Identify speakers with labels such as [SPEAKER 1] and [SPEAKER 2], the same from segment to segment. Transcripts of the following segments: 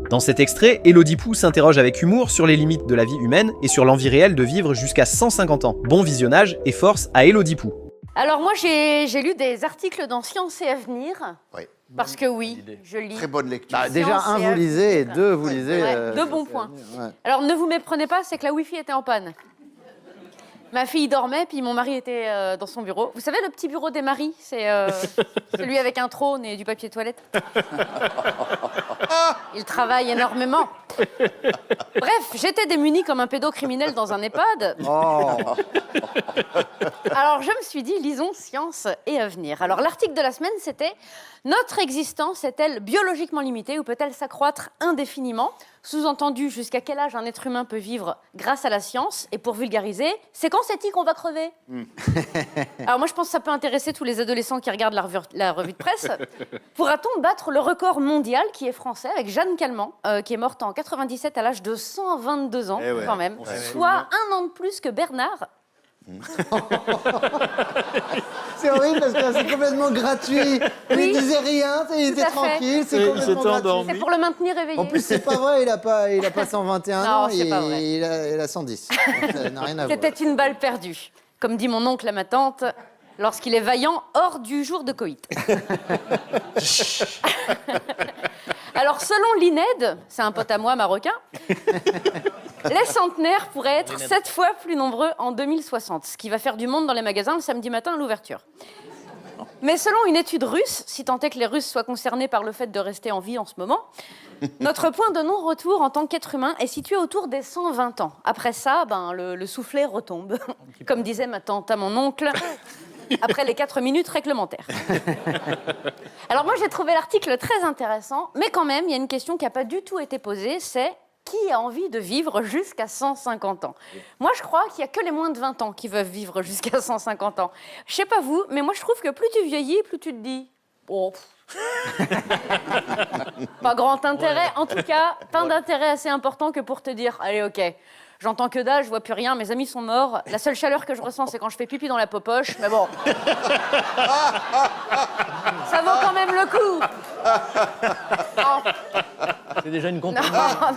[SPEAKER 1] Dans cet extrait, Élodie Pou s'interroge avec humour sur les limites de la vie humaine et sur l'envie réelle de vivre jusqu'à 150 ans. Bon visionnage et force à Élodie Pou.
[SPEAKER 2] Alors moi, j'ai lu des articles dans Science et Avenir.
[SPEAKER 3] Oui.
[SPEAKER 2] Parce que oui, je lis.
[SPEAKER 3] Très bonne lecture.
[SPEAKER 4] Bah, déjà,
[SPEAKER 2] Science et
[SPEAKER 4] vous lisez et
[SPEAKER 2] Avenir.
[SPEAKER 4] deux, vous lisez.
[SPEAKER 2] Ouais, 2 bons points.
[SPEAKER 4] Ouais.
[SPEAKER 2] Alors ne vous méprenez pas, c'est que la Wi-Fi était en panne. Ma fille dormait, puis mon mari était dans son bureau. Vous savez, le petit bureau des maris, c'est celui avec un trône et du papier toilette. Il travaille énormément. Bref, j'étais démunie comme un pédocriminel dans un EHPAD.
[SPEAKER 4] Oh.
[SPEAKER 2] Alors je me suis dit, lisons Science et Avenir. Alors l'article de la semaine, c'était « Notre existence est-elle biologiquement limitée ou peut-elle s'accroître indéfiniment ?» Sous-entendu, jusqu'à quel âge un être humain peut vivre grâce à la science? Et pour vulgariser, c'est quand c'est-il qu'on va crever? Alors moi, je pense que ça peut intéresser tous les adolescents qui regardent la revue de presse. Pourra-t-on battre le record mondial qui est français avec Jeanne Calment, qui est morte en 97 à l'âge de 122 ans, quand même, soit 1 an de plus que Bernard.
[SPEAKER 4] C'est horrible parce que c'est complètement gratuit.
[SPEAKER 2] Oui.
[SPEAKER 4] Il disait rien, il était
[SPEAKER 2] à fait.
[SPEAKER 4] tranquille, c'est
[SPEAKER 5] Il
[SPEAKER 4] complètement
[SPEAKER 5] s'était
[SPEAKER 4] gratuit.
[SPEAKER 5] endormi.
[SPEAKER 2] C'est pour le maintenir éveillé.
[SPEAKER 4] En plus, c'est pas vrai, il a pas 121
[SPEAKER 2] Non,
[SPEAKER 4] ans,
[SPEAKER 2] c'est pas vrai.
[SPEAKER 4] il a 110. Ça n'a rien à voir.
[SPEAKER 2] C'était une balle perdue, comme dit mon oncle à ma tante, lorsqu'il est vaillant hors du jour de coït. Alors, selon l'INED, c'est un pote à moi marocain, les centenaires pourraient être 7 fois plus nombreux en 2060, ce qui va faire du monde dans les magasins le samedi matin à l'ouverture. Mais selon une étude russe, si tant est que les Russes soient concernés par le fait de rester en vie en ce moment, notre point de non-retour en tant qu'être humain est situé autour des 120 ans. Après ça, le soufflet retombe, comme disait ma tante à mon oncle, après les 4 minutes réglementaires. Alors moi, j'ai trouvé l'article très intéressant, mais quand même, il y a une question qui n'a pas du tout été posée, c'est qui a envie de vivre jusqu'à 150 ans? Moi, je crois qu'il n'y a que les moins de 20 ans qui veulent vivre jusqu'à 150 ans. Je sais pas vous, mais moi, je trouve que plus tu vieillis, plus tu te dis... Oh, pas grand intérêt. En tout cas, pas d'intérêt assez important que pour te dire, allez, ok, j'entends que dalle, je vois plus rien, mes amis sont morts. La seule chaleur que je ressens, c'est quand je fais pipi dans la popoche. Mais bon, ça vaut quand même le coup. Non.
[SPEAKER 5] C'est déjà une
[SPEAKER 2] Non,
[SPEAKER 5] compagnie.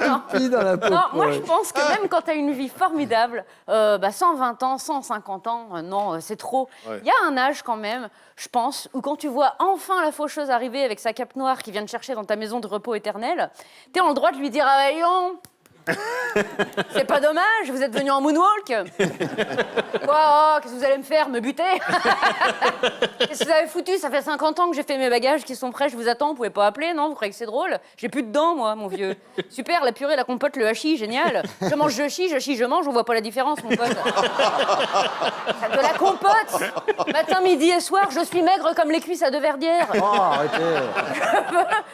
[SPEAKER 2] non.
[SPEAKER 4] Pis dans la peau.
[SPEAKER 2] Non, moi je pense que même quand tu as une vie formidable, 120 ans, 150 ans, non, c'est trop. Il y a un âge quand même, je pense, où quand tu vois enfin la faucheuse arriver avec sa cape noire qui vient te chercher dans ta maison de repos éternel, tu es en droit de lui dire « Ah, voyons, c'est pas dommage, vous êtes venu en moonwalk. Quoi, qu'est-ce que vous allez me faire, me buter? Qu'est-ce que vous avez foutu? Ça fait 50 ans que j'ai fait mes bagages qui sont prêts, je vous attends, vous pouvez pas appeler, non? Vous croyez que c'est drôle? J'ai plus de dents, moi, mon vieux. Super, la purée, la compote, le hachis, génial. Je mange, je chie, je mange, on voit pas la différence, mon pote. De la compote, matin, midi et soir, je suis maigre comme les cuisses à deux verdières.
[SPEAKER 4] Oh, arrêtez.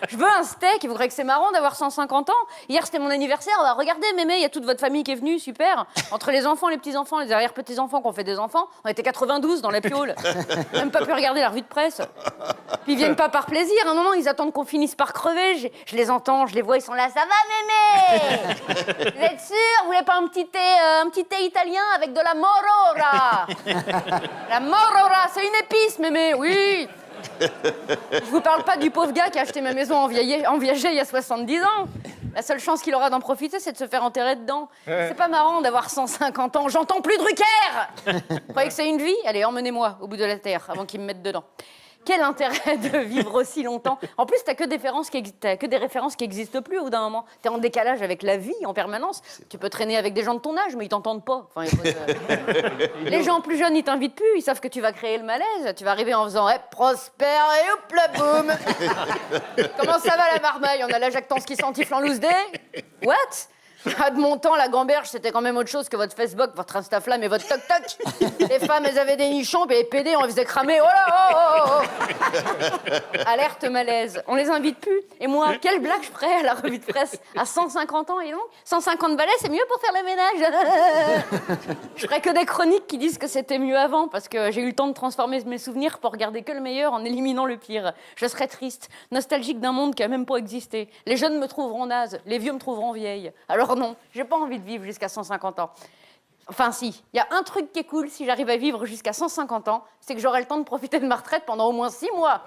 [SPEAKER 2] Je veux un steak, vous croyez que c'est marrant d'avoir 150 ans? Hier, c'était mon anniversaire, bah, regardez, mémé, il y a toute votre famille qui est venue, super. Entre les enfants, les petits-enfants, les arrière-petits-enfants qui ont fait des enfants, on était 92 dans la piole. Même pas pu regarder la revue de presse. Puis ils viennent pas par plaisir, à un moment, ils attendent qu'on finisse par crever. Je les entends, je les vois, ils sont là, ça va, mémé? Vous êtes sûr? Vous voulez pas un petit thé italien avec de la morora? La morora, c'est une épice, mémé, oui. Je vous parle pas du pauvre gars qui a acheté ma maison en Viager il y a 70 ans. La seule chance qu'il aura d'en profiter, c'est de se faire enterrer dedans. C'est pas marrant d'avoir 150 ans. J'entends plus Drucker. Vous croyez que c'est une vie? Allez, emmenez-moi au bout de la terre avant qu'ils me mettent dedans. Quel intérêt de vivre aussi longtemps? En plus, t'as que des références qui existent plus au bout d'un moment. T'es en décalage avec la vie en permanence. Tu peux traîner avec des gens de ton âge, mais ils t'entendent pas. Enfin, les gens plus jeunes, ils t'invitent plus. Ils savent que tu vas créer le malaise. Tu vas arriver en faisant hey, prospère et hop la boum. Comment ça va la marmaille? On a la jactance qui s'entifle en loose day. What? À de mon temps, la gamberge, c'était quand même autre chose que votre Facebook, votre Instaflamme et votre toc-toc. Les femmes, elles avaient des nichons, puis les PD, on les faisait cramer. Oh là, oh. Alerte malaise. On les invite plus. Et moi, quelle blague je ferais à la revue de presse à 150 ans, et donc 150 balais, c'est mieux pour faire le ménage. Je ferais que des chroniques qui disent que c'était mieux avant, parce que j'ai eu le temps de transformer mes souvenirs pour regarder que le meilleur en éliminant le pire. Je serais triste, nostalgique d'un monde qui a même pas existé. Les jeunes me trouveront naze, les vieux me trouveront vieille. Alors non, j'ai pas envie de vivre jusqu'à 150 ans. Enfin si, il y a un truc qui est cool si j'arrive à vivre jusqu'à 150 ans, c'est que j'aurai le temps de profiter de ma retraite pendant au moins 6 mois.